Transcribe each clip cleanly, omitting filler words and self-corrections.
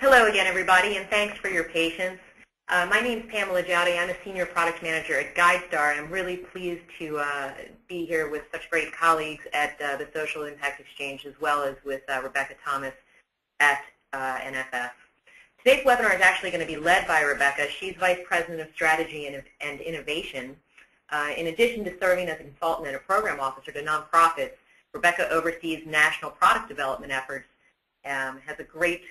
Hello again, everybody, and thanks for your patience. My name is Pamela Jowdy. I'm a Senior Product Manager at GuideStar, and I'm really pleased to be here with such great colleagues at the Social Impact Exchange, as well as with Rebecca Thomas at NFF. Today's webinar is actually going to be led by Rebecca. She's Vice President of Strategy and Innovation. In addition to serving as a consultant and a program officer to nonprofits, Rebecca oversees national product development efforts, has a great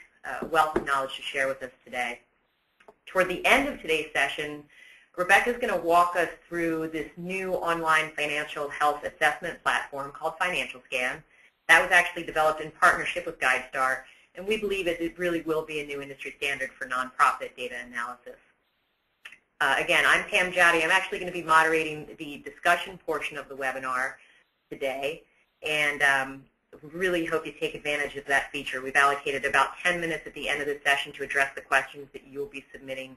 wealth of knowledge to share with us today. Toward the end of today's session, Rebecca is going to walk us through this new online financial health assessment platform called Financial Scan. That was actually developed in partnership with GuideStar, and we believe it really will be a new industry standard for nonprofit data analysis. Again, I'm Pam Jowdy. I'm actually going to be moderating the discussion portion of the webinar today, and really hope you take advantage of that feature. We've allocated about 10 minutes at the end of the session to address the questions that you'll be submitting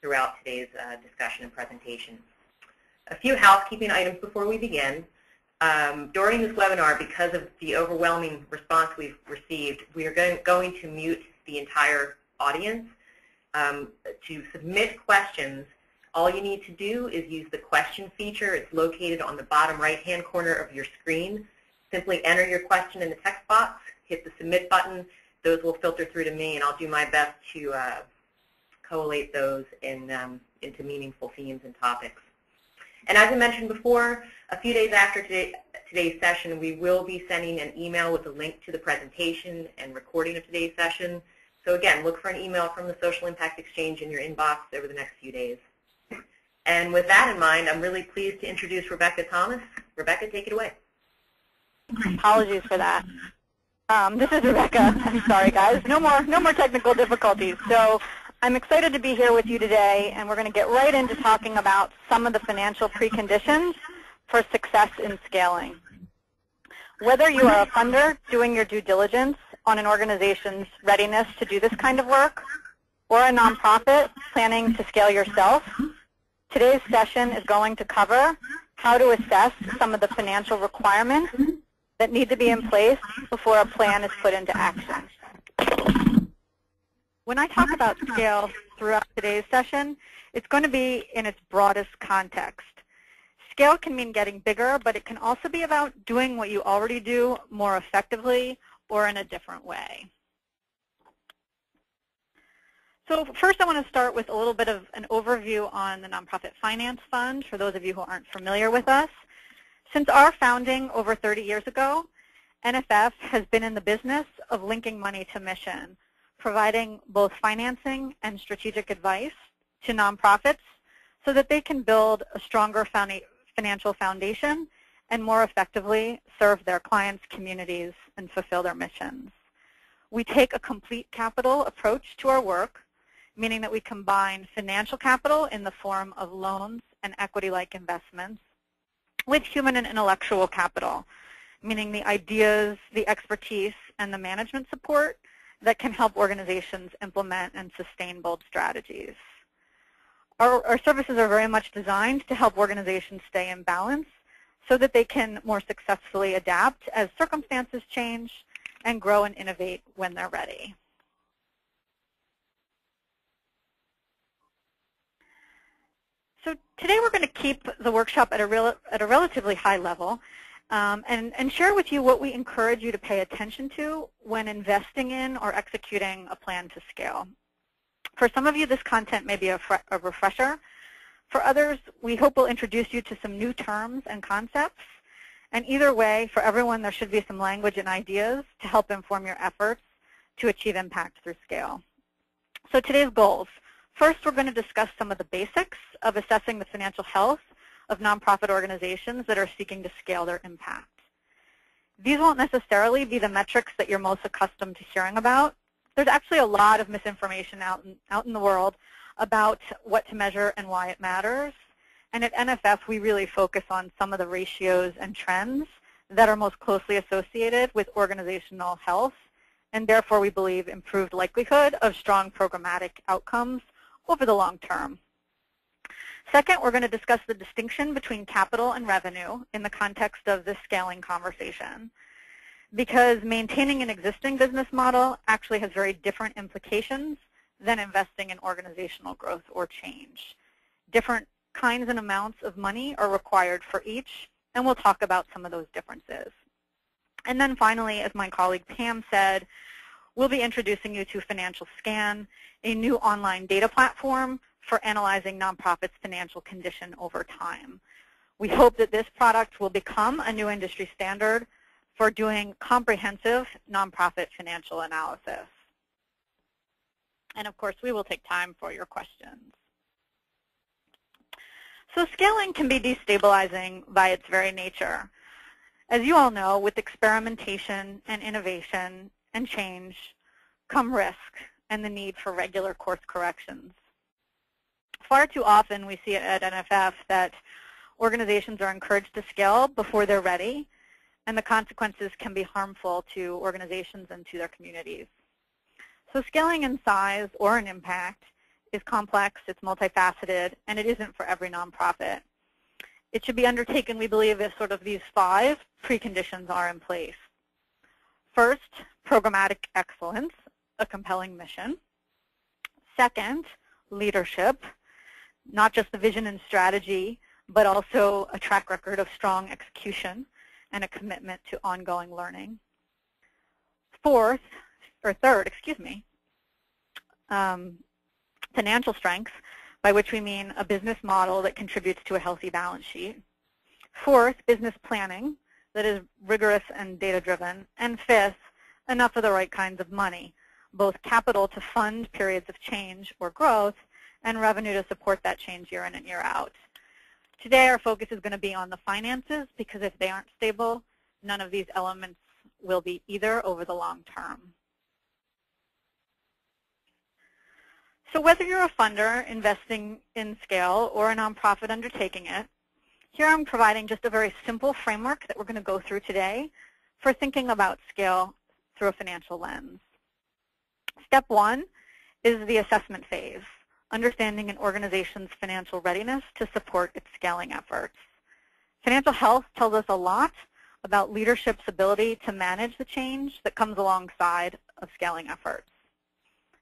throughout today's discussion and presentation. A few housekeeping items before we begin. During this webinar, because of the overwhelming response we've received, we are going to mute the entire audience. To submit questions, all you need to do is use the question feature. It's located on the bottom right-hand corner of your screen. Simply enter your question in the text box, hit the submit button. Those will filter through to me, and I'll do my best to collate those into meaningful themes and topics. And as I mentioned before, a few days after today's session, we will be sending an email with a link to the presentation and recording of today's session. So again, look for an email from the Social Impact Exchange in your inbox over the next few days. And with that in mind, I'm really pleased to introduce Rebecca Thomas. Rebecca, take it away. Apologies for that. This is Rebecca. I'm sorry, guys. No more technical difficulties. So I'm excited to be here with you today, and we're going to get right into talking about some of the financial preconditions for success in scaling. Whether you are a funder doing your due diligence on an organization's readiness to do this kind of work, or a nonprofit planning to scale yourself, today's session is going to cover how to assess some of the financial requirements that need to be in place before a plan is put into action. When I talk about scale throughout today's session, it's going to be in its broadest context. Scale can mean getting bigger, but it can also be about doing what you already do more effectively or in a different way. So first I want to start with a little bit of an overview on the Nonprofit Finance Fund for those of you who aren't familiar with us. Since our founding over 30 years ago, NFF has been in the business of linking money to mission, providing both financing and strategic advice to nonprofits so that they can build a stronger financial foundation and more effectively serve their clients, communities, and fulfill their missions. We take a complete capital approach to our work, meaning that we combine financial capital in the form of loans and equity-like investments with human and intellectual capital, meaning the ideas, the expertise, and the management support that can help organizations implement and sustain bold strategies. Our services are very much designed to help organizations stay in balance so that they can more successfully adapt as circumstances change and grow and innovate when they're ready. So today we're going to keep the workshop at a relatively high level and share with you what we encourage you to pay attention to when investing in or executing a plan to scale. For some of you, this content may be a refresher. For others, we hope we'll introduce you to some new terms and concepts. And either way, for everyone, there should be some language and ideas to help inform your efforts to achieve impact through scale. So today's goals. First, we're going to discuss some of the basics of assessing the financial health of nonprofit organizations that are seeking to scale their impact. These won't necessarily be the metrics that you're most accustomed to hearing about. There's actually a lot of misinformation out in the world about what to measure and why it matters. And at NFF, we really focus on some of the ratios and trends that are most closely associated with organizational health, and therefore we believe improved likelihood of strong programmatic outcomes over the long term. Second, we're going to discuss the distinction between capital and revenue in the context of this scaling conversation. because maintaining an existing business model actually has very different implications than investing in organizational growth or change. Different kinds and amounts of money are required for each, and we'll talk about some of those differences. And then finally, as my colleague Pam said, we'll be introducing you to Financial Scan, a new online data platform for analyzing nonprofits' financial condition over time. We hope that this product will become a new industry standard for doing comprehensive nonprofit financial analysis. And of course, we will take time for your questions. So scaling can be destabilizing by its very nature. As you all know, with experimentation and innovation and change come risk and the need for regular course corrections. Far too often we see at NFF that organizations are encouraged to scale before they're ready, and the consequences can be harmful to organizations and to their communities. So scaling in size or in impact is complex, it's multifaceted, and it isn't for every nonprofit. It should be undertaken, we believe, if sort of these 5 preconditions are in place. First, programmatic excellence, a compelling mission. Second, leadership, not just the vision and strategy, but also a track record of strong execution and a commitment to ongoing learning. Third, financial strength, by which we mean a business model that contributes to a healthy balance sheet. Fourth, business planning that is rigorous and data-driven. And fifth, enough of the right kinds of money, both capital to fund periods of change or growth and revenue to support that change year in and year out. Today our focus is going to be on the finances, because if they aren't stable, none of these elements will be either over the long term. So whether you're a funder investing in scale or a nonprofit undertaking it, here I'm providing just a very simple framework that we're going to go through today for thinking about scale through a financial lens. Step 1 is the assessment phase, understanding an organization's financial readiness to support its scaling efforts. Financial health tells us a lot about leadership's ability to manage the change that comes alongside of scaling efforts.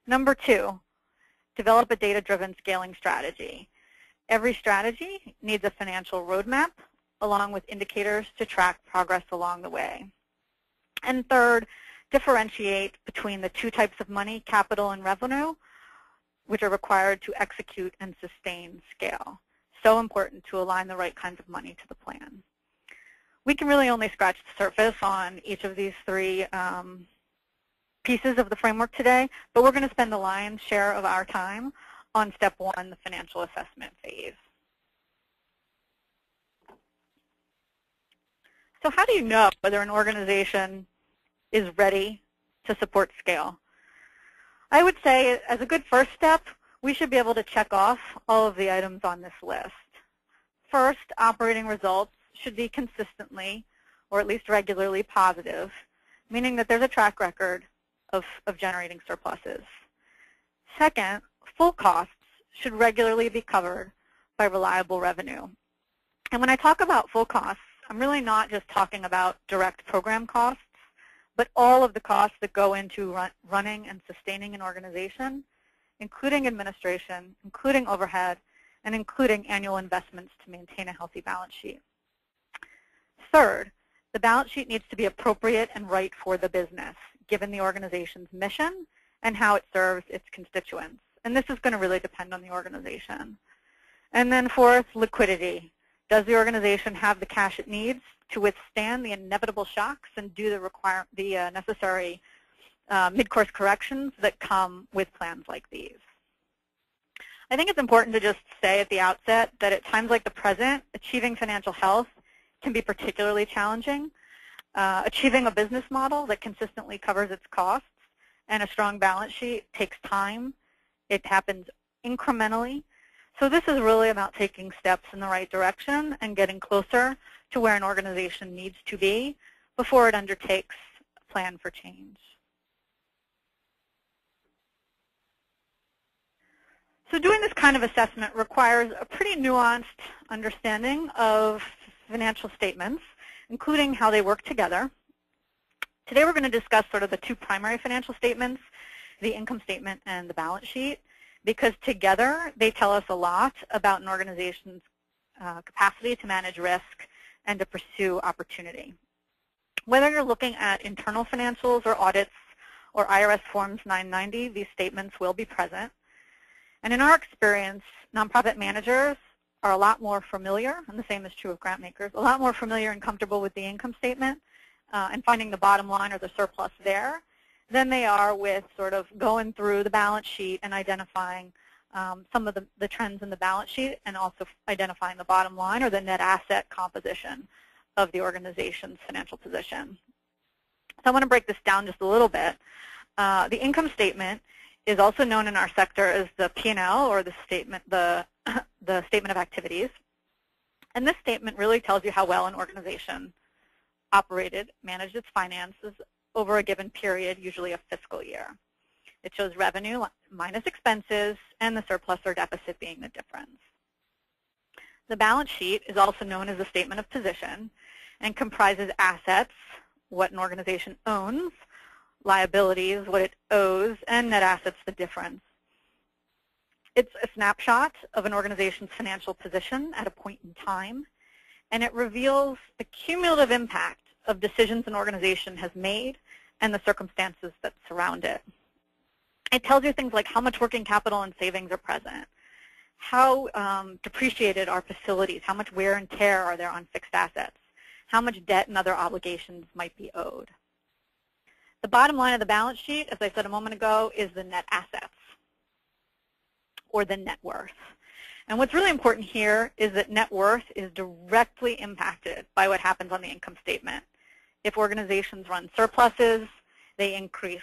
Number 2, develop a data-driven scaling strategy. Every strategy needs a financial roadmap along with indicators to track progress along the way. And third, differentiate between the 2 types of money, capital and revenue, which are required to execute and sustain scale. So important to align the right kinds of money to the plan. We can really only scratch the surface on each of these 3 pieces of the framework today, but we're going to spend the lion's share of our time on step 1, the financial assessment phase. So how do you know whether an organization is ready to support scale? I would say as a good first step, we should be able to check off all of the items on this list. First, operating results should be consistently, or at least regularly, positive, meaning that there's a track record of generating surpluses. Second, full costs should regularly be covered by reliable revenue. And when I talk about full costs, I'm really not just talking about direct program costs, but all of the costs that go into running and sustaining an organization, including administration, including overhead, and including annual investments to maintain a healthy balance sheet. Third, the balance sheet needs to be appropriate and right for the business, given the organization's mission and how it serves its constituents. And this is going to really depend on the organization. And then fourth, liquidity. Does the organization have the cash it needs to withstand the inevitable shocks and do the necessary mid-course corrections that come with plans like these? I think it's important to just say at the outset that at times like the present, achieving financial health can be particularly challenging. Achieving a business model that consistently covers its costs and a strong balance sheet takes time. It happens incrementally. So this is really about taking steps in the right direction and getting closer to where an organization needs to be before it undertakes a plan for change. So doing this kind of assessment requires a pretty nuanced understanding of financial statements, including how they work together Today we're going to discuss sort of the two primary financial statements, the income statement and the balance sheet, because together they tell us a lot about an organization's capacity to manage risk and to pursue opportunity. Whether you're looking at internal financials or audits or IRS Forms 990, these statements will be present. And in our experience, nonprofit managers are a lot more familiar, and the same is true of grant makers, a lot more familiar and comfortable with the income statement and finding the bottom line or the surplus there than they are with sort of going through the balance sheet and identifying some of the trends in the balance sheet and also identifying the bottom line or the net asset composition of the organization's financial position. So I want to break this down just a little bit. The income statement is also known in our sector as the P&L or the statement of activities. And this statement really tells you how well an organization operated, managed its finances over a given period, usually a fiscal year. It shows revenue minus expenses and the surplus or deficit being the difference. The balance sheet is also known as a statement of position and comprises assets, what an organization owns, liabilities, what it owes, and net assets, the difference. It's a snapshot of an organization's financial position at a point in time, and it reveals the cumulative impact of decisions an organization has made and the circumstances that surround it. It tells you things like how much working capital and savings are present, how depreciated are facilities, how much wear and tear are there on fixed assets, how much debt and other obligations might be owed. The bottom line of the balance sheet, as I said a moment ago, is the net assets or the net worth. And what's really important here is that net worth is directly impacted by what happens on the income statement. If organizations run surpluses, they increase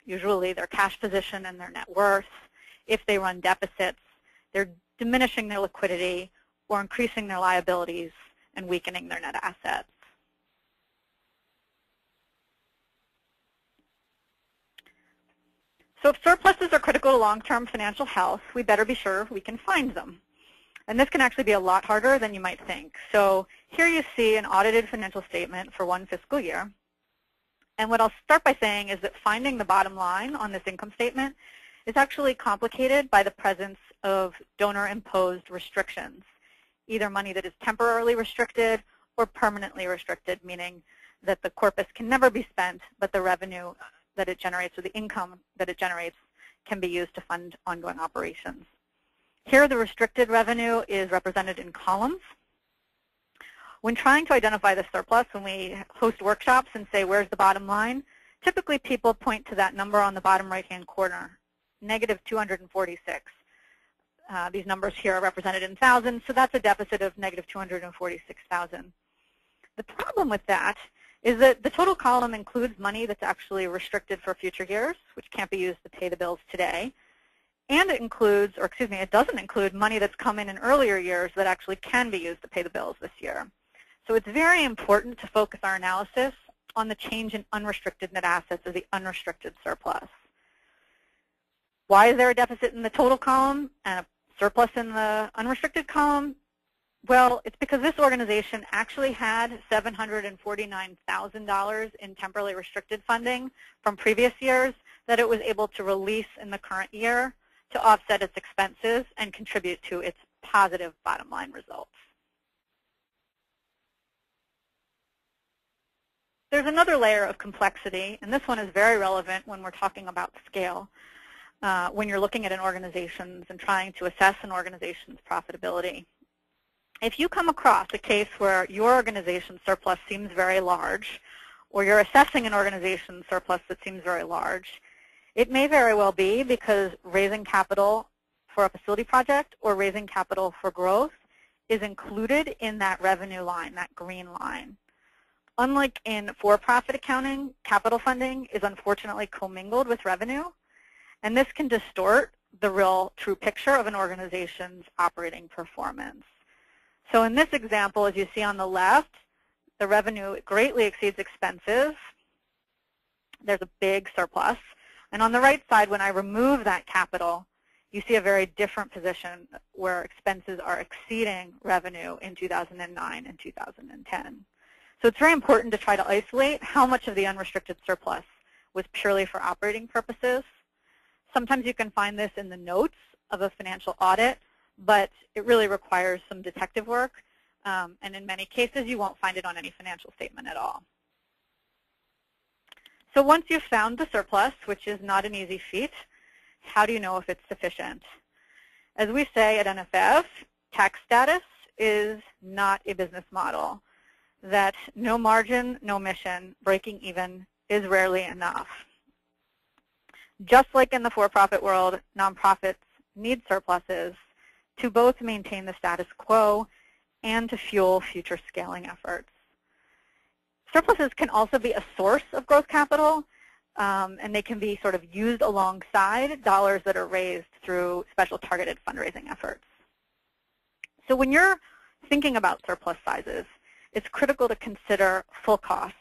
usually their cash position and their net worth. If they run deficits, they're diminishing their liquidity or increasing their liabilities and weakening their net assets. So if surpluses are critical to long-term financial health, we better be sure we can find them. And this can actually be a lot harder than you might think. So here you see an audited financial statement for one fiscal year. And what I'll start by saying is that finding the bottom line on this income statement is actually complicated by the presence of donor-imposed restrictions, either money that is temporarily restricted or permanently restricted, meaning that the corpus can never be spent, but the revenue that it generates or the income that it generates can be used to fund ongoing operations. Here, the restricted revenue is represented in columns. When trying to identify the surplus, when we host workshops and say, where's the bottom line, typically people point to that number on the bottom right-hand corner, negative 246. These numbers here are represented in thousands, so that's a deficit of negative 246,000. The problem with that is that the total column includes money that's actually restricted for future years, which can't be used to pay the bills today. And it includes, or excuse me, it doesn't include money that's come in earlier years that actually can be used to pay the bills this year. So it's very important to focus our analysis on the change in unrestricted net assets or the unrestricted surplus. Why is there a deficit in the total column and a surplus in the unrestricted column? Well, it's because this organization actually had $749,000 in temporarily restricted funding from previous years that it was able to release in the current year to offset its expenses and contribute to its positive bottom line results. There's another layer of complexity, and this one is very relevant when we're talking about scale, when you're looking at an organization and trying to assess an organization's profitability. If you come across a case where your organization's surplus seems very large, or you're assessing an organization's surplus that seems very large, it may very well be because raising capital for a facility project or raising capital for growth is included in that revenue line, that green line. Unlike in for-profit accounting, capital funding is unfortunately commingled with revenue, and this can distort the real true picture of an organization's operating performance. So in this example, as you see on the left, the revenue greatly exceeds expenses. There's a big surplus. And on the right side, when I remove that capital, you see a very different position where expenses are exceeding revenue in 2009 and 2010. So it's very important to try to isolate how much of the unrestricted surplus was purely for operating purposes. Sometimes you can find this in the notes of a financial audit, but it really requires some detective work, and in many cases you won't find it on any financial statement at all. So once you've found the surplus, which is not an easy feat, how do you know if it's sufficient? As we say at NFF, tax status is not a business model. That no margin, no mission, breaking even is rarely enough. Just like in the for-profit world, nonprofits need surpluses to both maintain the status quo and to fuel future scaling efforts. Surpluses can also be a source of growth capital, and they can be sort of used alongside dollars that are raised through special targeted fundraising efforts. So when you're thinking about surplus sizes, it's critical to consider full costs.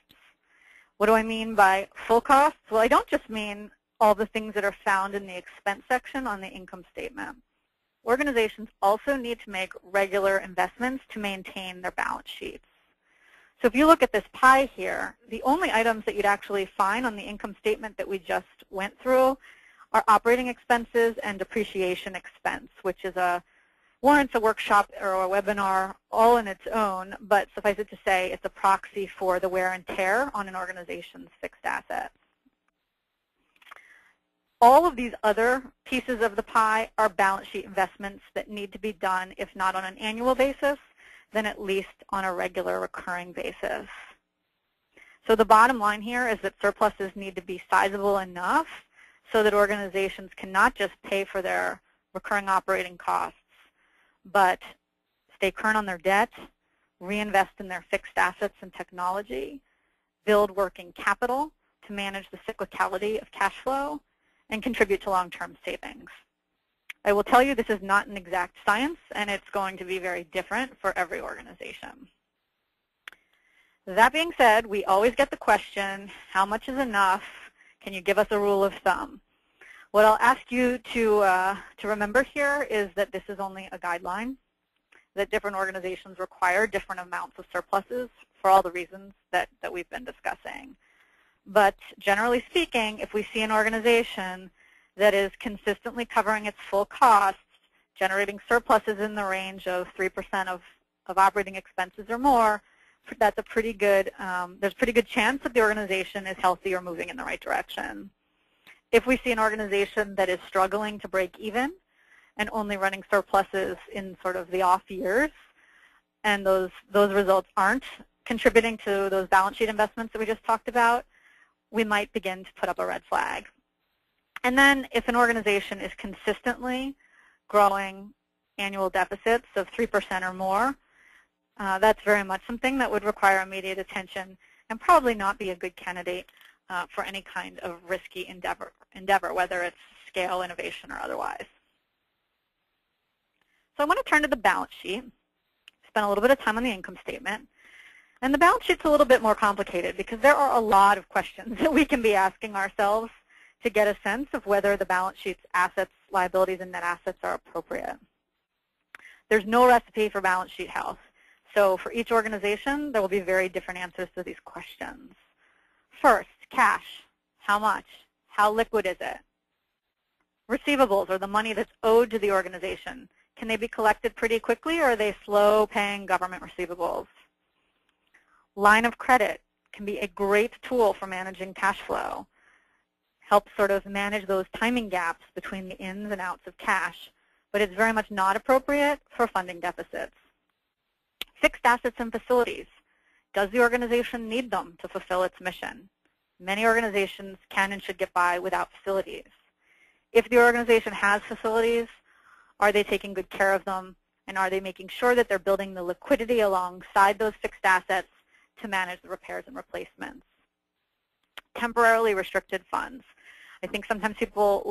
What do I mean by full costs? Well, I don't just mean all the things that are found in the expense section on the income statement. Organizations also need to make regular investments to maintain their balance sheets. So if you look at this pie here, the only items that you'd actually find on the income statement that we just went through are operating expenses and depreciation expense, which is warrants a workshop or a webinar all in its own, but suffice it to say it's a proxy for the wear and tear on an organization's fixed assets. All of these other pieces of the pie are balance sheet investments that need to be done, if not on an annual basis, then at least on a regular recurring basis. So the bottom line here is that surpluses need to be sizable enough so that organizations can not just pay for their recurring operating costs, but stay current on their debt, reinvest in their fixed assets and technology, build working capital to manage the cyclicality of cash flow, and contribute to long-term savings. I will tell you this is not an exact science, and it's going to be very different for every organization. That being said, we always get the question, how much is enough? Can you give us a rule of thumb? What I'll ask you to remember here is that this is only a guideline, that different organizations require different amounts of surpluses for all the reasons that we've been discussing. But generally speaking, if we see an organization that is consistently covering its full costs, generating surpluses in the range of 3% of operating expenses or more, that's a pretty good, there's a pretty good chance that the organization is healthy or moving in the right direction. If we see an organization that is struggling to break even and only running surpluses in sort of the off years, and those results aren't contributing to those balance sheet investments that we just talked about, we might begin to put up a red flag. And then if an organization is consistently growing annual deficits of 3% or more, that's very much something that would require immediate attention and probably not be a good candidate for any kind of risky endeavor, whether it's scale, innovation, or otherwise. So I want to turn to the balance sheet, spend a little bit of time on the income statement. And the balance sheet's a little bit more complicated because there are a lot of questions that we can be asking ourselves to get a sense of whether the balance sheet's assets, liabilities, and net assets are appropriate. There's no recipe for balance sheet health. So for each organization, there will be very different answers to these questions. First, cash. How much? How liquid is it? Receivables, or the money that's owed to the organization. Can they be collected pretty quickly, or are they slow-paying government receivables? Line of credit can be a great tool for managing cash flow. Helps sort of manage those timing gaps between the ins and outs of cash, but it's very much not appropriate for funding deficits. Fixed assets and facilities. Does the organization need them to fulfill its mission? Many organizations can and should get by without facilities. If the organization has facilities, are they taking good care of them, and are they making sure that they're building the liquidity alongside those fixed assets to manage the repairs and replacements? Temporarily restricted funds. I think sometimes people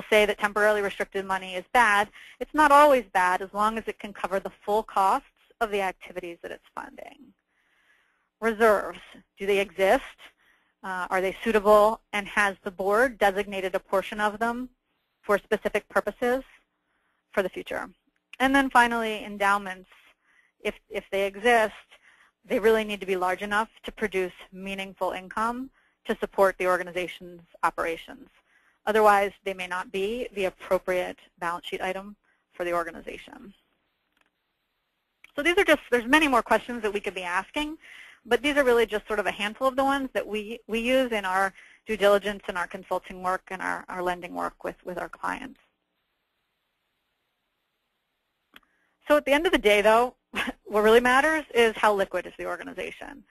say that temporarily restricted money is bad. It's not always bad as long as it can cover the full costs of the activities that it's funding. Reserves. Do they exist? Are they suitable? And has the board designated a portion of them for specific purposes for the future? And then finally, endowments. If they exist, they really need to be large enough to produce meaningful income to support the organization's operations. Otherwise, they may not be the appropriate balance sheet item for the organization. So these are just, there's many more questions that we could be asking, but these are really just sort of a handful of the ones that we use in our due diligence and our consulting work and our lending work with our clients. So at the end of the day, though, what really matters is how liquid is the organization.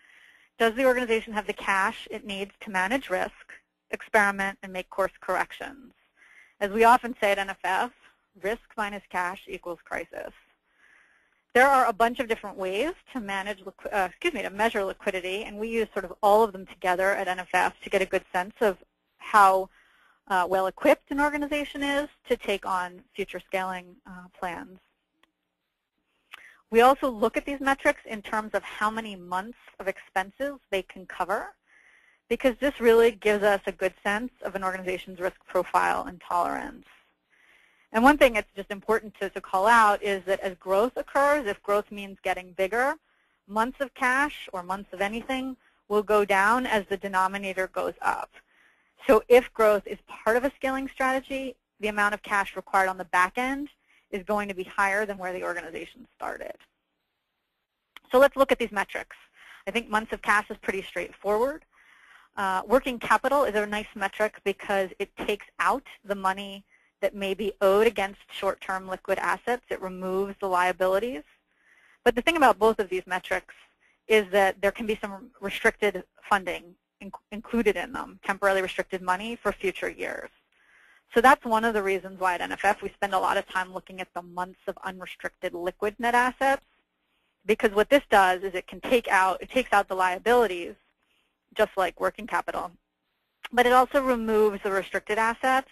Does the organization have the cash it needs to manage risk, experiment, and make course corrections? As we often say at NFF, risk minus cash equals crisis. There are a bunch of different ways to measure liquidity, and we use sort of all of them together at NFF to get a good sense of how well equipped an organization is to take on future scaling plans. We also look at these metrics in terms of how many months of expenses they can cover, because this really gives us a good sense of an organization's risk profile and tolerance. And one thing that's just important to call out is that as growth occurs, if growth means getting bigger, months of cash or months of anything will go down as the denominator goes up. So if growth is part of a scaling strategy, the amount of cash required on the back end is going to be higher than where the organization started. So let's look at these metrics. I think months of cash is pretty straightforward. Working capital is a nice metric because it takes out the money that may be owed against short-term liquid assets. It removes the liabilities. But the thing about both of these metrics is that there can be some restricted funding included in them, temporarily restricted money for future years. So that's one of the reasons why at NFF we spend a lot of time looking at the months of unrestricted liquid net assets, because what this does is it takes out the liabilities, just like working capital, but it also removes the restricted assets,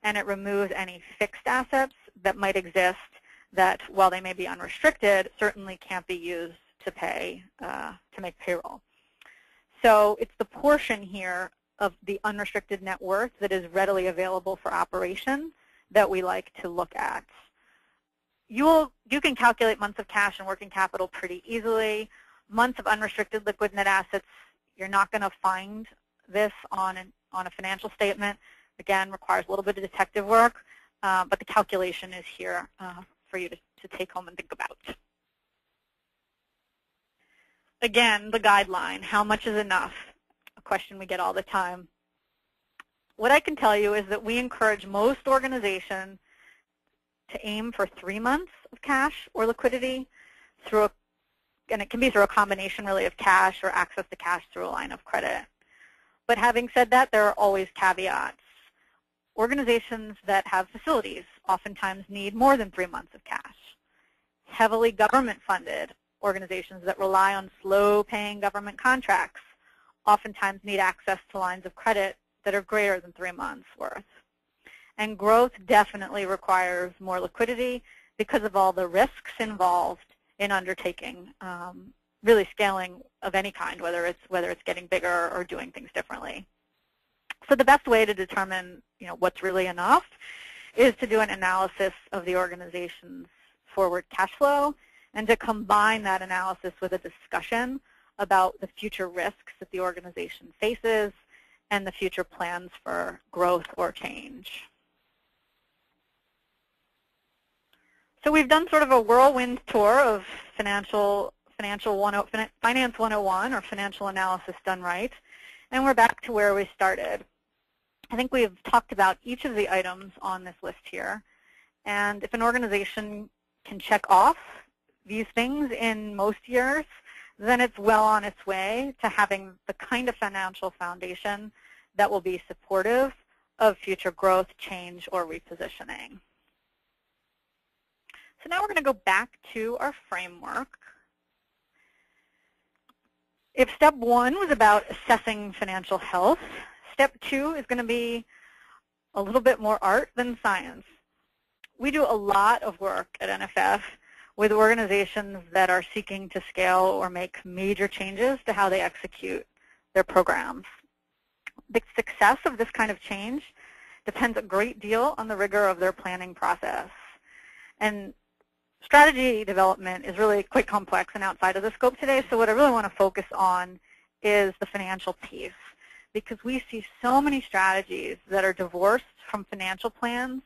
and it removes any fixed assets that might exist that, while they may be unrestricted, certainly can't be used to make payroll. So it's the portion here of the unrestricted net worth that is readily available for operation that we like to look at. You can calculate months of cash and working capital pretty easily. Months of unrestricted liquid net assets, you're not going to find this on a financial statement. Again, requires a little bit of detective work, but the calculation is here for you to take home and think about. Again, the guideline, how much is enough? A question we get all the time. What I can tell you is that we encourage most organizations to aim for 3 months of cash or liquidity and it can be through a combination really of cash or access to cash through a line of credit. But having said that, there are always caveats. Organizations that have facilities oftentimes need more than 3 months of cash. Heavily government-funded organizations that rely on slow-paying government contracts oftentimes need access to lines of credit that are greater than 3 months' worth. And growth definitely requires more liquidity because of all the risks involved in undertaking really scaling of any kind, whether it's getting bigger or doing things differently. So the best way to determine what's really enough is to do an analysis of the organization's forward cash flow and to combine that analysis with a discussion about the future risks that the organization faces and the future plans for growth or change. So we've done sort of a whirlwind tour of Finance 101 or financial analysis done right, and we're back to where we started. I think we've talked about each of the items on this list here, and if an organization can check off these things in most years, then it's well on its way to having the kind of financial foundation that will be supportive of future growth, change, or repositioning. So now we're going to go back to our framework. If step 1 was about assessing financial health, step 2 is going to be a little bit more art than science. We do a lot of work at NFF with organizations that are seeking to scale or make major changes to how they execute their programs. The success of this kind of change depends a great deal on the rigor of their planning process. And strategy development is really quite complex and outside of the scope today, so what I really want to focus on is the financial piece, because we see so many strategies that are divorced from financial plans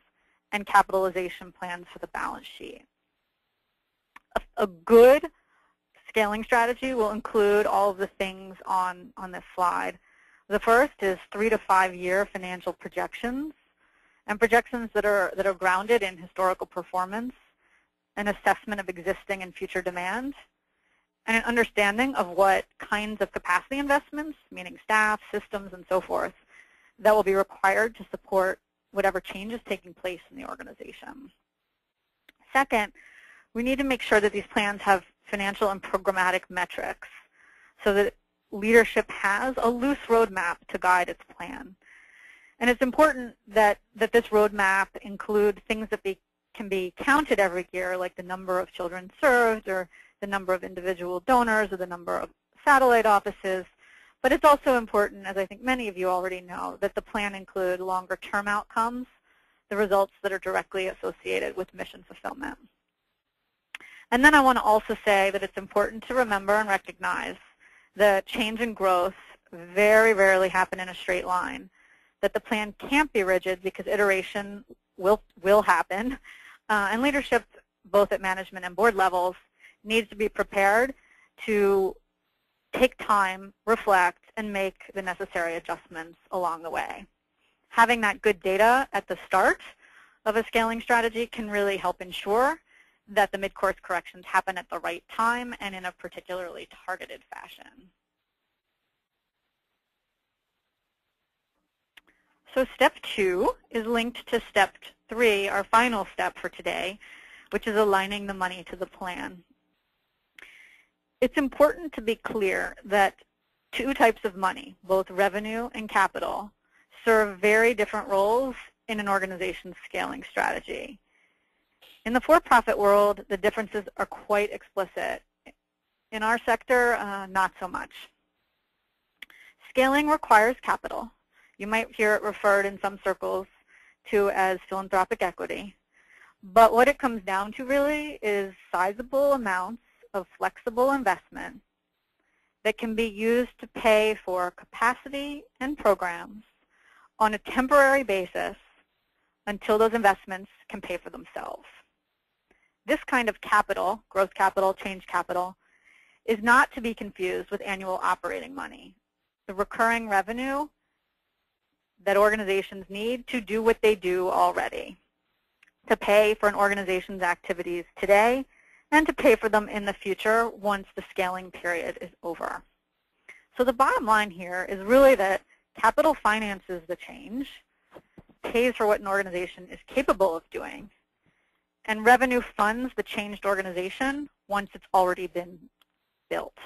and capitalization plans for the balance sheet. A good scaling strategy will include all of the things on this slide. The first is 3 to 5 year financial projections, and projections that are grounded in historical performance, an assessment of existing and future demand, and an understanding of what kinds of capacity investments, meaning staff, systems, and so forth, that will be required to support whatever change is taking place in the organization. Second, we need to make sure that these plans have financial and programmatic metrics so that leadership has a loose roadmap to guide its plan. And it's important that this roadmap include things that can be counted every year, like the number of children served or the number of individual donors or the number of satellite offices. But it's also important, as I think many of you already know, that the plan include longer-term outcomes, the results that are directly associated with mission fulfillment. And then I want to also say that it's important to remember and recognize that change and growth very rarely happen in a straight line, that the plan can't be rigid because iteration will happen, and leadership, both at management and board levels, needs to be prepared to take time, reflect, and make the necessary adjustments along the way. Having that good data at the start of a scaling strategy can really help ensure that the mid-course corrections happen at the right time and in a particularly targeted fashion. So step 2 is linked to step 3, our final step for today, which is aligning the money to the plan. It's important to be clear that 2 types of money, both revenue and capital, serve very different roles in an organization's scaling strategy. In the for-profit world, the differences are quite explicit. In our sector, not so much. Scaling requires capital. You might hear it referred in some circles to as philanthropic equity. But what it comes down to really is sizable amounts of flexible investment that can be used to pay for capacity and programs on a temporary basis until those investments can pay for themselves. This kind of capital, growth capital, change capital, is not to be confused with annual operating money, the recurring revenue that organizations need to do what they do already, to pay for an organization's activities today and to pay for them in the future once the scaling period is over. So the bottom line here is really that capital finances the change, pays for what an organization is capable of doing, and revenue funds the changed organization once it's already been built.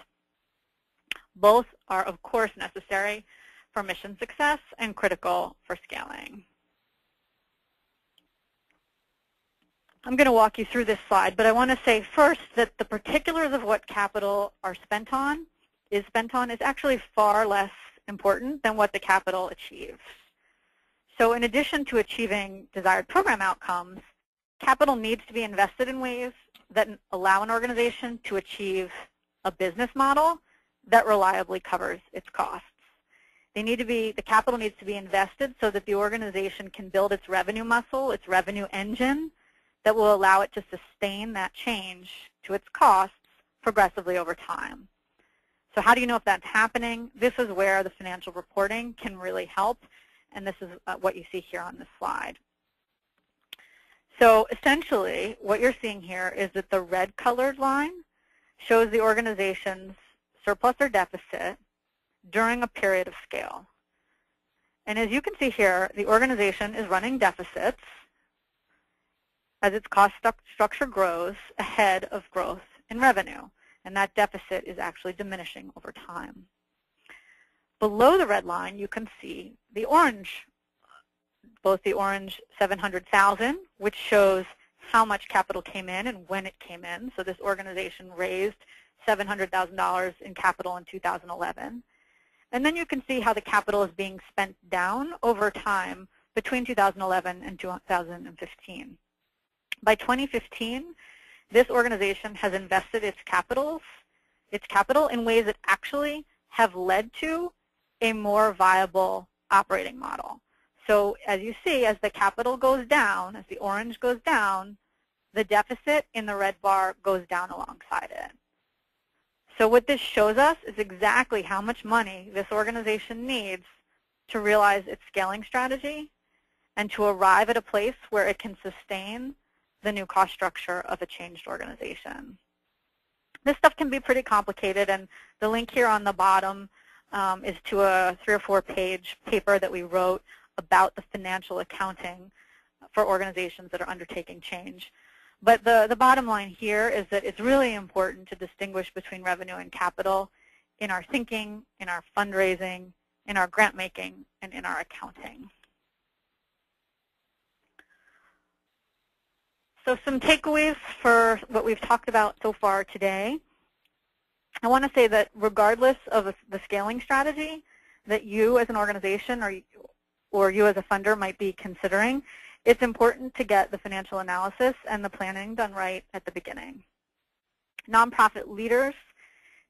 Both are, of course, necessary for mission success and critical for scaling. I'm going to walk you through this slide, but I want to say first that the particulars of what capital is spent on is actually far less important than what the capital achieves. So in addition to achieving desired program outcomes, capital needs to be invested in ways that allow an organization to achieve a business model that reliably covers its costs. The capital needs to be invested so that the organization can build its revenue muscle, its revenue engine, that will allow it to sustain that change to its costs progressively over time. So how do you know if that's happening? This is where the financial reporting can really help, and this is what you see here on this slide. So essentially, what you're seeing here is that the red colored line shows the organization's surplus or deficit during a period of scale. And as you can see here, the organization is running deficits as its cost structure grows ahead of growth in revenue. And that deficit is actually diminishing over time. Below the red line, you can see the orange, both the orange 700,000, which shows how much capital came in and when it came in. So this organization raised $700,000 in capital in 2011. And then you can see how the capital is being spent down over time between 2011 and 2015. By 2015, this organization has invested its capital in ways that actually have led to a more viable operating model. So as you see, as the capital goes down, as the orange goes down, the deficit in the red bar goes down alongside it. So what this shows us is exactly how much money this organization needs to realize its scaling strategy and to arrive at a place where it can sustain the new cost structure of a changed organization. This stuff can be pretty complicated, and the link here on the bottom is to a 3 or 4 page paper that we wrote about the financial accounting for organizations that are undertaking change. But the bottom line here is that it's really important to distinguish between revenue and capital in our thinking, in our fundraising, in our grant making, and in our accounting. So some takeaways for what we've talked about so far today. I want to say that regardless of the scaling strategy that you as an organization or you as a funder might be considering, it's important to get the financial analysis and the planning done right at the beginning. Nonprofit leaders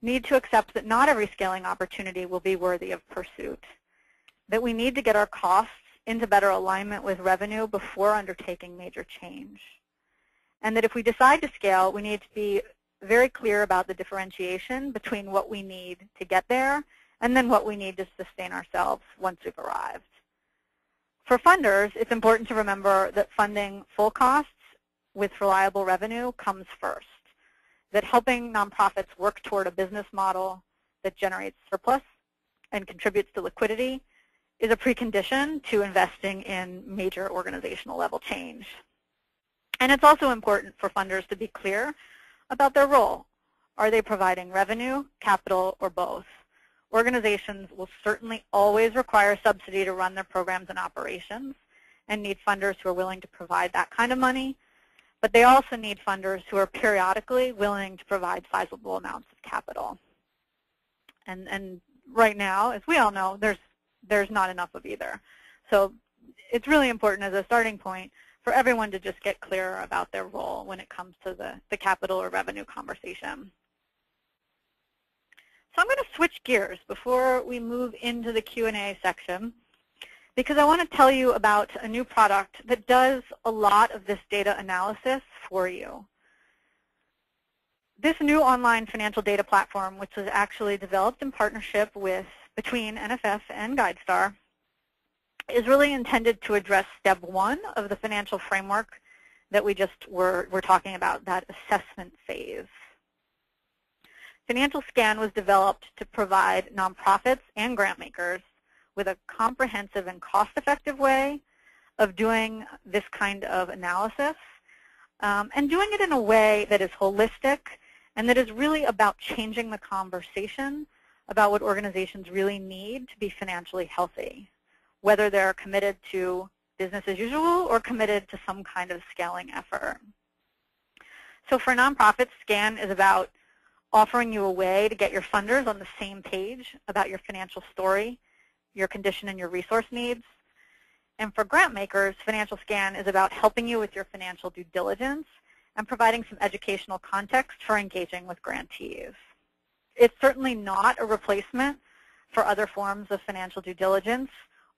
need to accept that not every scaling opportunity will be worthy of pursuit, that we need to get our costs into better alignment with revenue before undertaking major change, and that if we decide to scale, we need to be very clear about the differentiation between what we need to get there and then what we need to sustain ourselves once we've arrived. For funders, it's important to remember that funding full costs with reliable revenue comes first, that helping nonprofits work toward a business model that generates surplus and contributes to liquidity is a precondition to investing in major organizational level change. And it's also important for funders to be clear about their role. Are they providing revenue, capital, or both? Organizations will certainly always require subsidy to run their programs and operations and need funders who are willing to provide that kind of money, but they also need funders who are periodically willing to provide sizable amounts of capital. And right now, as we all know, there's not enough of either. So it's really important as a starting point for everyone to just get clear about their role when it comes to the capital or revenue conversation. So I'm going to switch gears before we move into the Q&A section, because I want to tell you about a new product that does a lot of this data analysis for you. This new online financial data platform, which was actually developed in partnership between NFF and GuideStar, is really intended to address step 1 of the financial framework that we just were talking about, that assessment phase. Financial Scan was developed to provide nonprofits and grant makers with a comprehensive and cost-effective way of doing this kind of analysis, and doing it in a way that is holistic and that is really about changing the conversation about what organizations really need to be financially healthy, whether they're committed to business as usual or committed to some kind of scaling effort. So for nonprofits, Scan is about offering you a way to get your funders on the same page about your financial story, your condition, and your resource needs. And for grant makers, Financial Scan is about helping you with your financial due diligence and providing some educational context for engaging with grantees. It's certainly not a replacement for other forms of financial due diligence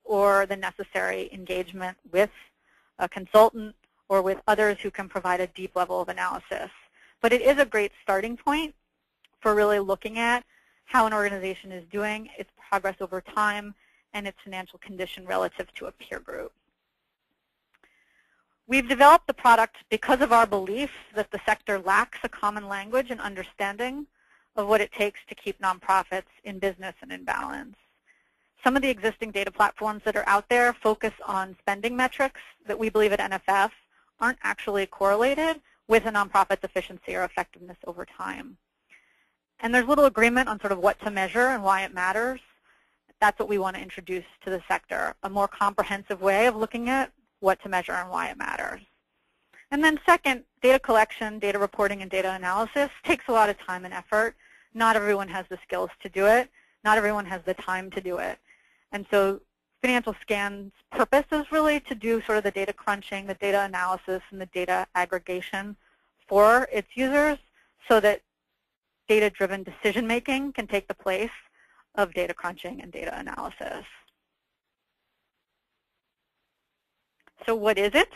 or the necessary engagement with a consultant or with others who can provide a deep level of analysis. But it is a great starting point for really looking at how an organization is doing, its progress over time, and its financial condition relative to a peer group. We've developed the product because of our belief that the sector lacks a common language and understanding of what it takes to keep nonprofits in business and in balance. Some of the existing data platforms that are out there focus on spending metrics that we believe at NFF aren't actually correlated with a nonprofit's efficiency or effectiveness over time. And there's little agreement on sort of what to measure and why it matters. That's what we want to introduce to the sector, a more comprehensive way of looking at what to measure and why it matters. And then second, data collection, data reporting, and data analysis takes a lot of time and effort. Not everyone has the skills to do it. Not everyone has the time to do it. And so Financial Scan's purpose is really to do sort of the data crunching, the data analysis, and the data aggregation for its users so that data-driven decision-making can take the place of data crunching and data analysis. So what is it?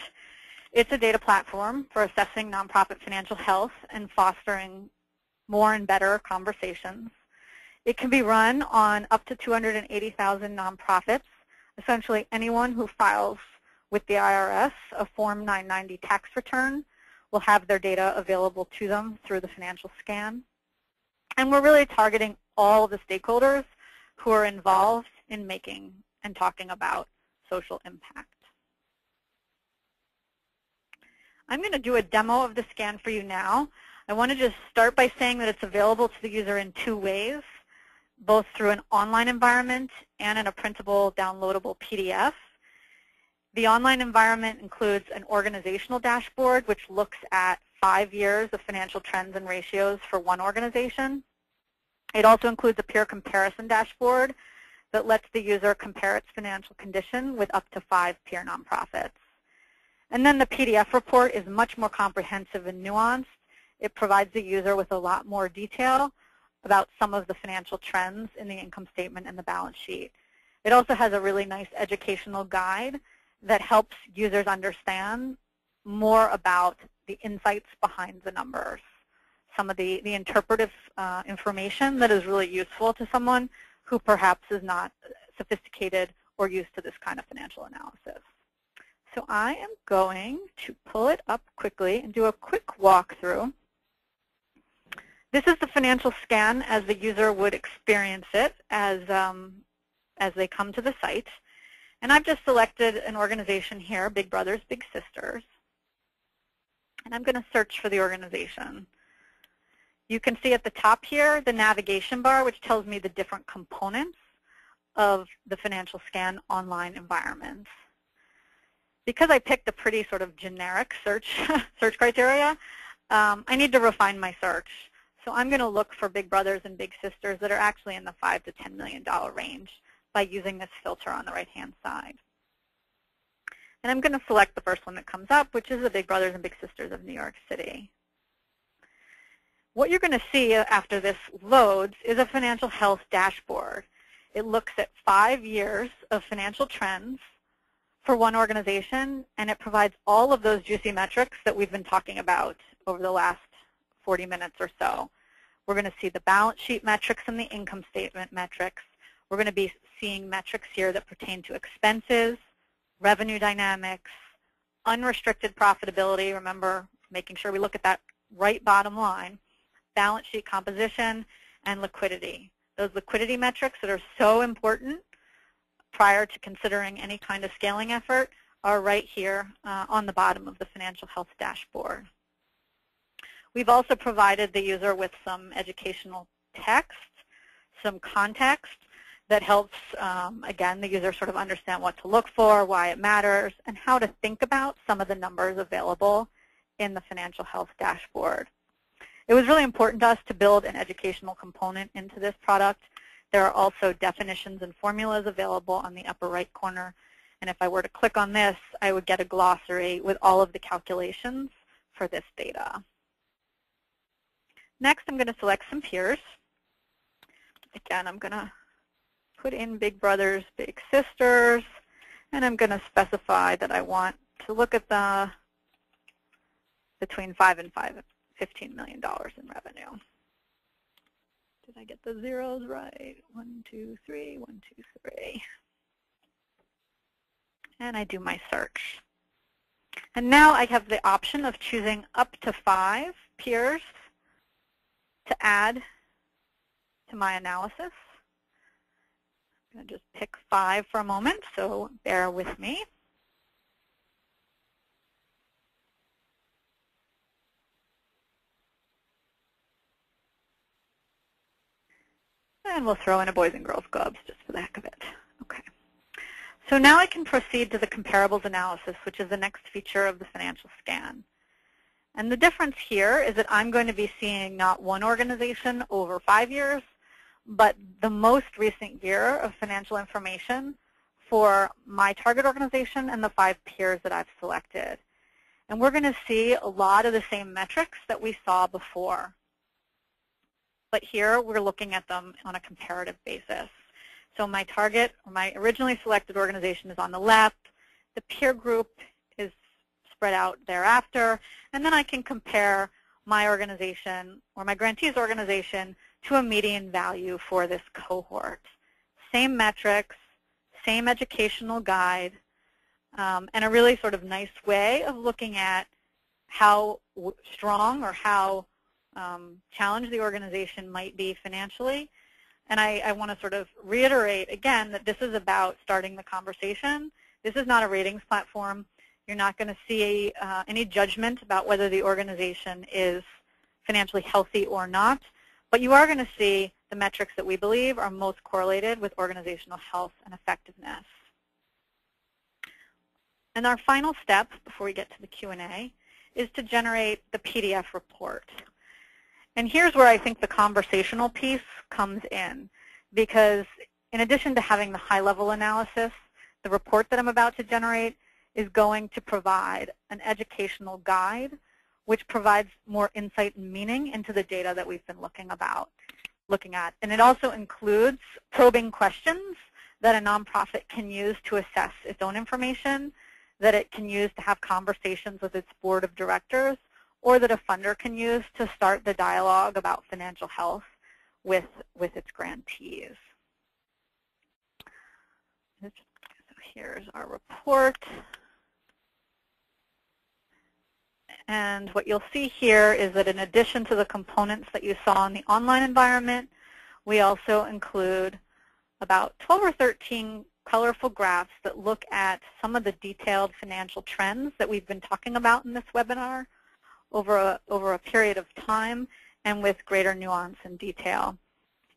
It's a data platform for assessing nonprofit financial health and fostering more and better conversations. It can be run on up to 280,000 nonprofits, essentially anyone who files with the IRS a Form 990 tax return will have their data available to them through the financial scan. And we're really targeting all of the stakeholders who are involved in making and talking about social impact. I'm going to do a demo of the scan for you now. I want to just start by saying that it's available to the user in two ways, both through an online environment and in a printable, downloadable PDF. The online environment includes an organizational dashboard, which looks at 5 years of financial trends and ratios for one organization. It also includes a peer comparison dashboard that lets the user compare its financial condition with up to 5 peer nonprofits. And then the PDF report is much more comprehensive and nuanced. It provides the user with a lot more detail about some of the financial trends in the income statement and the balance sheet. It also has a really nice educational guide that helps users understand more about the insights behind the numbers, some of the interpretive information that is really useful to someone who perhaps is not sophisticated or used to this kind of financial analysis. So I am going to pull it up quickly and do a quick walkthrough. This is the financial scan as the user would experience it as they come to the site. And I've just selected an organization here, Big Brothers Big Sisters. And I'm going to search for the organization. You can see at the top here the navigation bar, which tells me the different components of the financial scan online environment. Because I picked a pretty sort of generic search criteria, I need to refine my search. So I'm going to look for Big Brothers and Big Sisters that are actually in the $5 to $10 million range by using this filter on the right-hand side. And I'm going to select the first one that comes up, which is the Big Brothers and Big Sisters of New York City. What you're going to see after this loads is a financial health dashboard. It looks at 5 years of financial trends for one organization, and it provides all of those juicy metrics that we've been talking about over the last 40 minutes or so. We're going to see the balance sheet metrics and the income statement metrics. We're going to be seeing metrics here that pertain to expenses, revenue dynamics, unrestricted profitability. Remember, making sure we look at that right bottom line, balance sheet composition, and liquidity. Those liquidity metrics that are so important prior to considering any kind of scaling effort are right here on the bottom of the financial health dashboard. We've also provided the user with some educational text, some context that helps, again, the user sort of understand what to look for, why it matters, and how to think about some of the numbers available in the financial health dashboard. It was really important to us to build an educational component into this product. There are also definitions and formulas available on the upper right corner. And if I were to click on this, I would get a glossary with all of the calculations for this data. Next, I'm going to select some peers. Again, I'm going to put in Big Brothers, Big Sisters, and I'm going to specify that I want to look at the between $5 and $15 million in revenue. Did I get the zeros right? 1, 2, 3, 1, 2, 3. And I do my search. And now I have the option of choosing up to 5 peers to add to my analysis. I'm going to just pick 5 for a moment, so bear with me. And we'll throw in a Boys and Girls Clubs just for the heck of it. Okay. So now I can proceed to the comparables analysis, which is the next feature of the financial scan. And the difference here is that I'm going to be seeing not one organization over 5 years, but the most recent year of financial information for my target organization and the 5 peers that I've selected. And we're going to see a lot of the same metrics that we saw before. But here we're looking at them on a comparative basis. So my target, or my originally selected organization is on the left. The peer group is spread out thereafter. And then I can compare my organization or my grantee's organization to a median value for this cohort. Same metrics, same educational guide, and a really sort of nice way of looking at how strong or how challenged the organization might be financially. And I want to sort of reiterate again that this is about starting the conversation. This is not a ratings platform. You're not going to see any judgment about whether the organization is financially healthy or not, but you are going to see the metrics that we believe are most correlated with organizational health and effectiveness. And our final step before we get to the Q&A is to generate the PDF report. And here's where I think the conversational piece comes in, because in addition to having the high-level analysis, the report that I'm about to generate is going to provide an educational guide which provides more insight and meaning into the data that we've been looking at. And it also includes probing questions that a nonprofit can use to assess its own information, that it can use to have conversations with its board of directors, or that a funder can use to start the dialogue about financial health with its grantees. So here's our report. And what you'll see here is that in addition to the components that you saw in the online environment, we also include about 12 or 13 colorful graphs that look at some of the detailed financial trends that we've been talking about in this webinar over a period of time and with greater nuance and detail.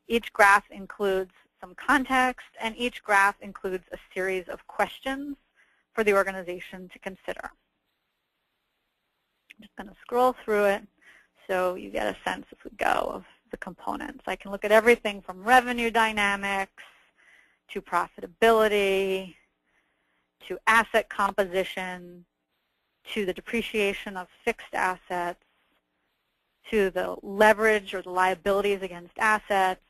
Each graph includes some context, and each graph includes a series of questions for the organization to consider. I'm just going to scroll through it so you get a sense as we go of the components. I can look at everything from revenue dynamics to profitability to asset composition to the depreciation of fixed assets to the leverage or the liabilities against assets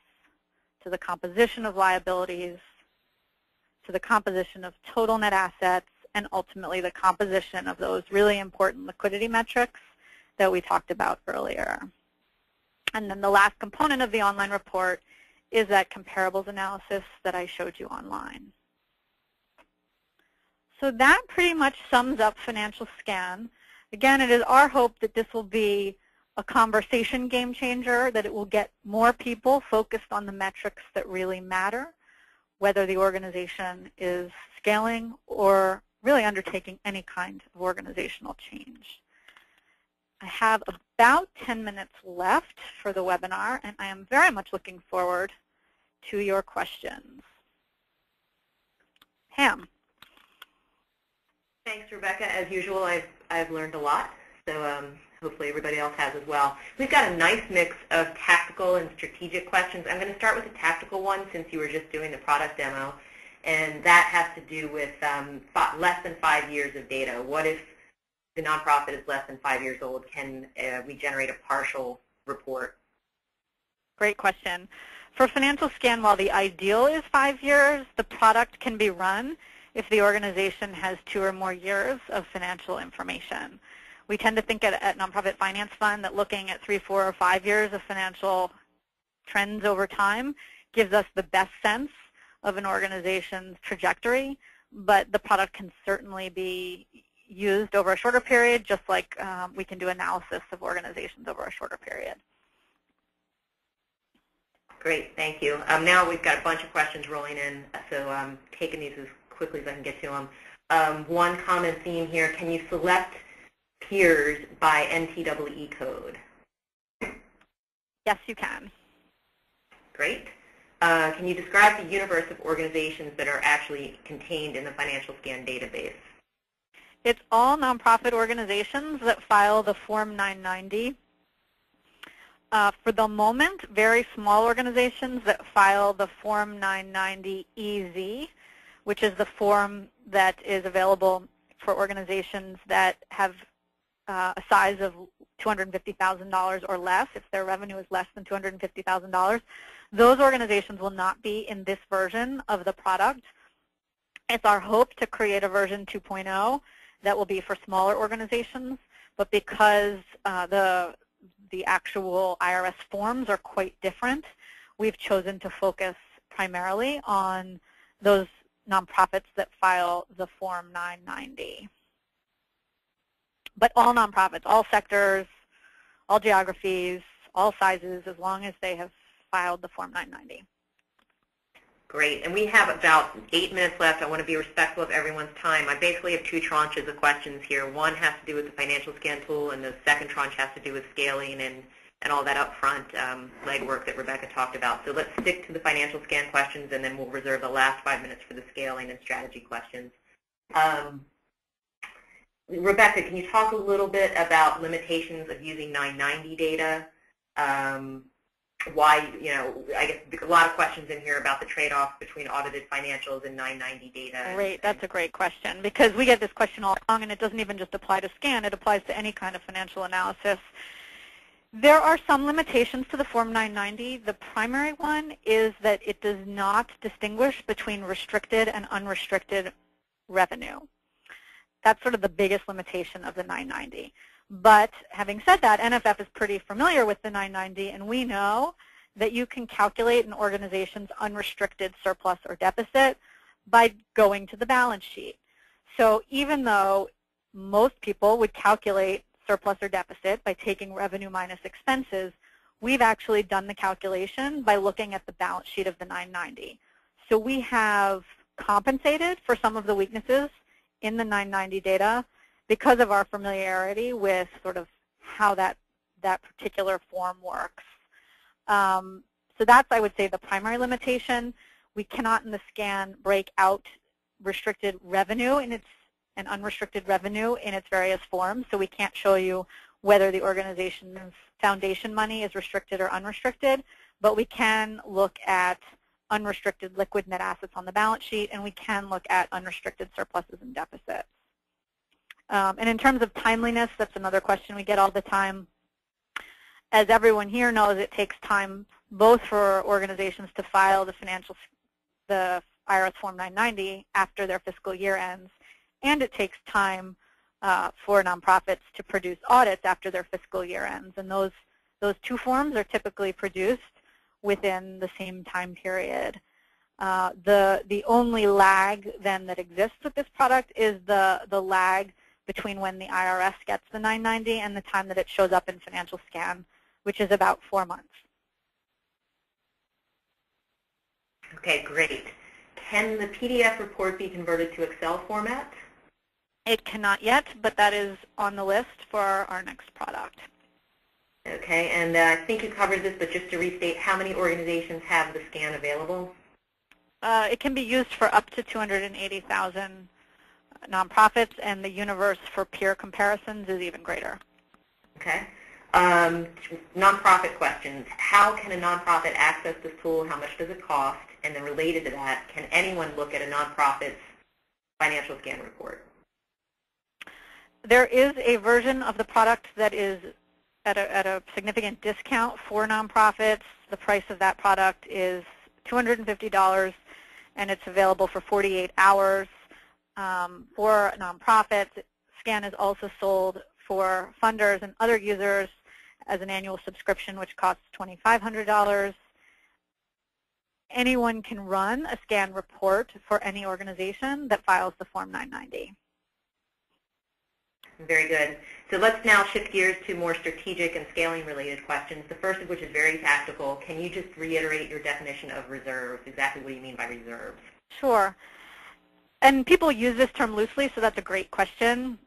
to the composition of liabilities to the composition of total net assets, and ultimately the composition of those really important liquidity metrics that we talked about earlier. And then the last component of the online report is that comparables analysis that I showed you online. So that pretty much sums up Financial Scan. Again, it is our hope that this will be a conversation game changer, that it will get more people focused on the metrics that really matter, whether the organization is scaling or really undertaking any kind of organizational change. I have about 10 minutes left for the webinar, and I am very much looking forward to your questions. Pam. Thanks, Rebecca. As usual, I've learned a lot, so hopefully everybody else has as well. We've got a nice mix of tactical and strategic questions. I'm going to start with the tactical one since you were just doing the product demo, and that has to do with less than 5 years of data. What if the nonprofit is less than 5 years old? Can we generate a partial report? Great question. For Financial Scan, while the ideal is 5 years, the product can be run if the organization has 2 or more years of financial information. We tend to think at Nonprofit Finance Fund that looking at 3, 4, or 5 years of financial trends over time gives us the best sense of an organization's trajectory, but the product can certainly be used over a shorter period, just like we can do analysis of organizations over a shorter period. Great, thank you. Now we've got a bunch of questions rolling in, so I'm taking these as quickly as I can get to them. One common theme here, can you select peers by NTEE code? Yes, you can. Great. Can you describe the universe of organizations that are actually contained in the Financial Scan database? It's all nonprofit organizations that file the Form 990. For the moment, very small organizations that file the Form 990 EZ, which is the form that is available for organizations that have a size of $250,000 or less, if their revenue is less than $250,000, those organizations will not be in this version of the product. It's our hope to create a version 2.0 that will be for smaller organizations, but because the actual IRS forms are quite different, we've chosen to focus primarily on those nonprofits that file the Form 990. But all nonprofits, all sectors, all geographies, all sizes, as long as they have filed the Form 990. Great. And we have about 8 minutes left. I want to be respectful of everyone's time. I basically have 2 tranches of questions here. One has to do with the financial scan tool, and the second tranche has to do with scaling and all that upfront legwork that Rebecca talked about. So let's stick to the financial scan questions, and then we'll reserve the last 5 minutes for the scaling and strategy questions. Rebecca, can you talk a little bit about limitations of using 990 data? Why, I guess a lot of questions in here about the trade-off between audited financials and 990 data. Great, that's a great question, because we get this question all along, and it doesn't even just apply to scan, it applies to any kind of financial analysis. There are some limitations to the Form 990. The primary one is that it does not distinguish between restricted and unrestricted revenue. That's sort of the biggest limitation of the 990. But having said that, NFF is pretty familiar with the 990, and we know that you can calculate an organization's unrestricted surplus or deficit by going to the balance sheet. So even though most people would calculate surplus or deficit by taking revenue minus expenses, we've actually done the calculation by looking at the balance sheet of the 990. So we have compensated for some of the weaknesses in the 990 data because of our familiarity with sort of how that particular form works. So that's, I would say, the primary limitation. We cannot in the scan break out restricted revenue and unrestricted revenue in its various forms, so we can't show you whether the organization's foundation money is restricted or unrestricted, but we can look at unrestricted liquid net assets on the balance sheet, and we can look at unrestricted surpluses and deficits. And in terms of timeliness, that's another question we get all the time. As everyone here knows, it takes time both for organizations to file the IRS Form 990 after their fiscal year ends, and it takes time for nonprofits to produce audits after their fiscal year ends. And those 2 forms are typically produced within the same time period. The only lag then that exists with this product is the lag between when the IRS gets the 990 and the time that it shows up in financial scan, which is about 4 months. Okay, great. Can the PDF report be converted to Excel format? It cannot yet, but that is on the list for our next product. Okay, and I think you covered this, but just to restate, how many organizations have the scan available? It can be used for up to 280,000 nonprofits, and the universe for peer comparisons is even greater. Okay. Nonprofit questions. How can a nonprofit access this tool? How much does it cost? And then related to that, can anyone look at a nonprofit's financial scan report? There is a version of the product that is at a significant discount for nonprofits. The price of that product is $250, and it's available for 48 hours. For nonprofits, scan is also sold for funders and other users as an annual subscription, which costs $2,500. Anyone can run a scan report for any organization that files the Form 990. Very good. So let's now shift gears to more strategic and scaling related questions, the first of which is very tactical. Can you just reiterate your definition of reserves? Exactly what do you mean by reserves? Sure. And people use this term loosely, so that's a great question.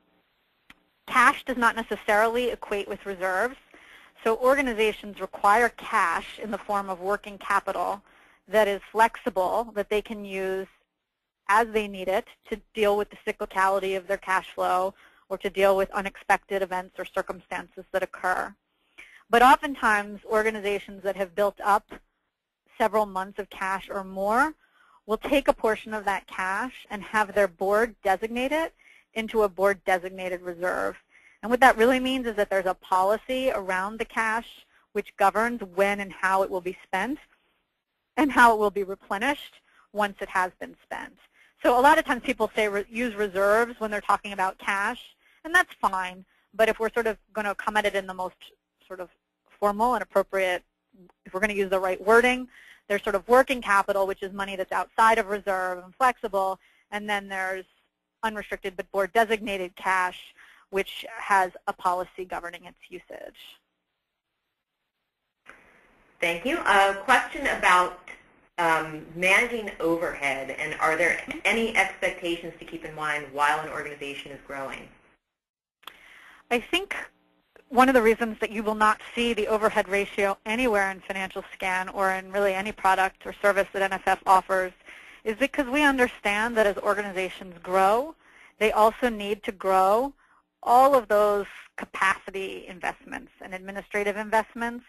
Cash does not necessarily equate with reserves. So organizations require cash in the form of working capital that is flexible, that they can use as they need it to deal with the cyclicality of their cash flow or to deal with unexpected events or circumstances that occur. But oftentimes, organizations that have built up several months of cash or more will take a portion of that cash and have their board designate it into a board-designated reserve. And what that really means is that there's a policy around the cash which governs when and how it will be spent and how it will be replenished once it has been spent. So a lot of times people say use reserves when they're talking about cash, and that's fine. But if we're sort of going to come at it in the most sort of formal and appropriate, if we're going to use the right wording, there's sort of working capital, which is money that's outside of reserve and flexible, and then there's unrestricted but board designated cash, which has a policy governing its usage. Thank you. A question about managing overhead, and are there any expectations to keep in mind while an organization is growing? I think one of the reasons that you will not see the overhead ratio anywhere in Financial Scan or in really any product or service that NFF offers is because we understand that as organizations grow, they also need to grow all of those capacity investments and administrative investments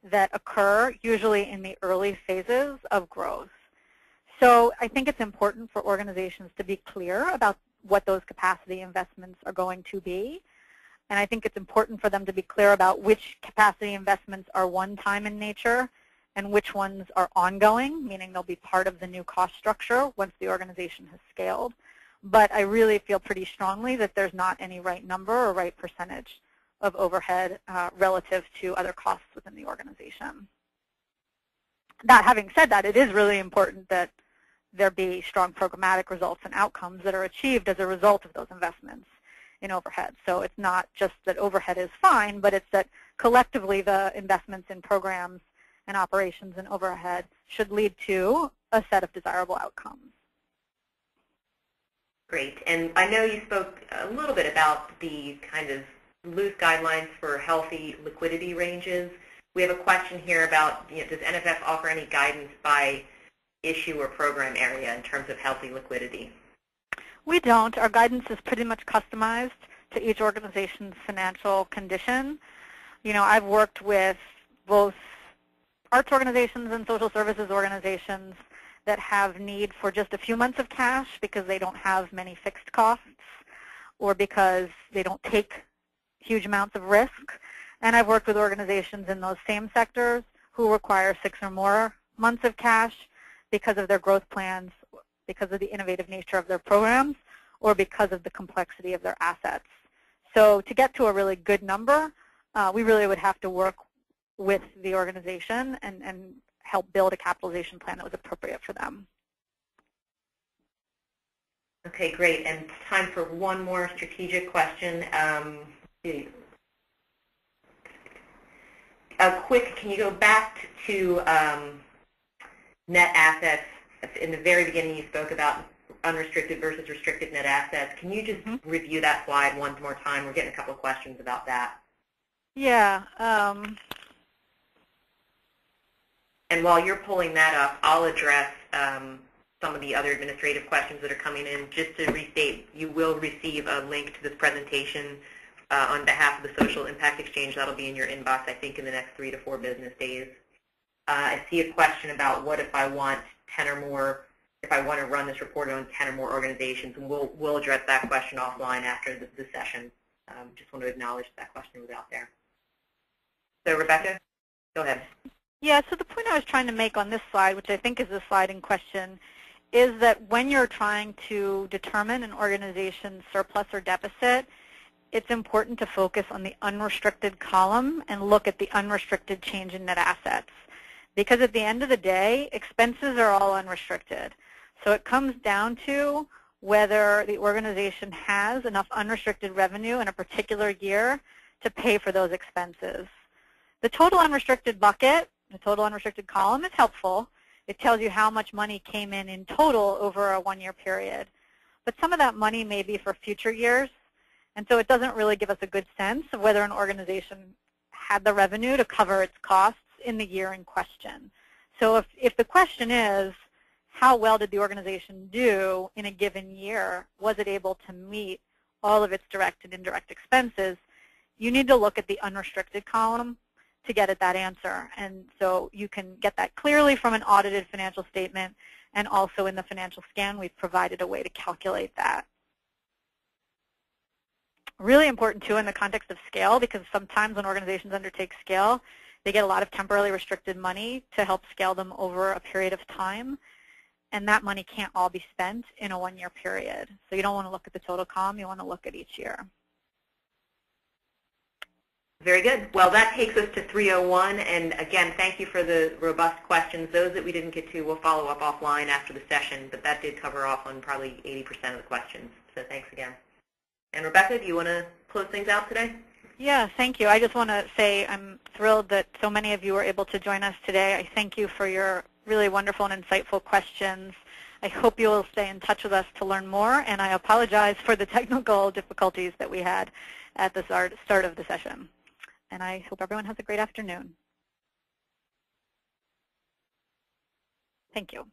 that occur usually in the early phases of growth. So I think it's important for organizations to be clear about what those capacity investments are going to be. And I think it's important for them to be clear about which capacity investments are one-time in nature and which ones are ongoing, meaning they'll be part of the new cost structure once the organization has scaled. But I really feel pretty strongly that there's not any right number or right percentage of overhead relative to other costs within the organization. That having said that, it is really important that there be strong programmatic results and outcomes that are achieved as a result of those investments in overhead. So it's not just that overhead is fine, but it's that collectively the investments in programs and operations and overhead should lead to a set of desirable outcomes. Great. And I know you spoke a little bit about the kind of loose guidelines for healthy liquidity ranges. We have a question here about, does NFF offer any guidance by issue or program area in terms of healthy liquidity? We don't. Our guidance is pretty much customized to each organization's financial condition. I've worked with both arts organizations and social services organizations that have need for just a few months of cash because they don't have many fixed costs or because they don't take huge amounts of risk. And I've worked with organizations in those same sectors who require 6 or more months of cash because of their growth plans, because of the innovative nature of their programs, or because of the complexity of their assets. So to get to a really good number, we really would have to work with the organization and help build a capitalization plan that was appropriate for them. Okay, great. And time for one more strategic question. Can you go back to net assets? In the very beginning you spoke about unrestricted versus restricted net assets. Can you just review that slide one more time? We're getting a couple of questions about that. Yeah. And while you're pulling that up, I'll address some of the other administrative questions that are coming in. Just to restate, you will receive a link to this presentation on behalf of the Social Impact Exchange. That'll be in your inbox, I think, in the next 3 to 4 business days. I see a question about what if I want 10 or more, if I want to run this report on 10 or more organizations, and we'll address that question offline after the session. Just want to acknowledge that question was out there. So Rebecca, go ahead. Yeah, so the point I was trying to make on this slide, which I think is the slide in question, is that when you're trying to determine an organization's surplus or deficit, it's important to focus on the unrestricted column and look at the unrestricted change in net assets. Because at the end of the day, expenses are all unrestricted. So it comes down to whether the organization has enough unrestricted revenue in a particular year to pay for those expenses. The total unrestricted bucket, the total unrestricted column, is helpful. It tells you how much money came in total over a 1-year period. But some of that money may be for future years, and so it doesn't really give us a good sense of whether an organization had the revenue to cover its costs in the year in question. So if the question is, how well did the organization do in a given year? Was it able to meet all of its direct and indirect expenses? You need to look at the unrestricted column to get at that answer. And so you can get that clearly from an audited financial statement, and also in the financial scan we've provided a way to calculate that. Really important, too, in the context of scale, because sometimes when organizations undertake scale, they get a lot of temporarily restricted money to help scale them over a period of time, and that money can't all be spent in a one-year period. So you don't want to look at the total comm, you want to look at each year. Very good. Well, that takes us to 301, and again, thank you for the robust questions. Those that we didn't get to, we'll follow up offline after the session, but that did cover off on probably 80% of the questions, so thanks again. And Rebecca, do you want to close things out today? Yeah, thank you. I just want to say I'm thrilled that so many of you were able to join us today. I thank you for your really wonderful and insightful questions. I hope you will stay in touch with us to learn more, and I apologize for the technical difficulties that we had at the start of the session. And I hope everyone has a great afternoon. Thank you.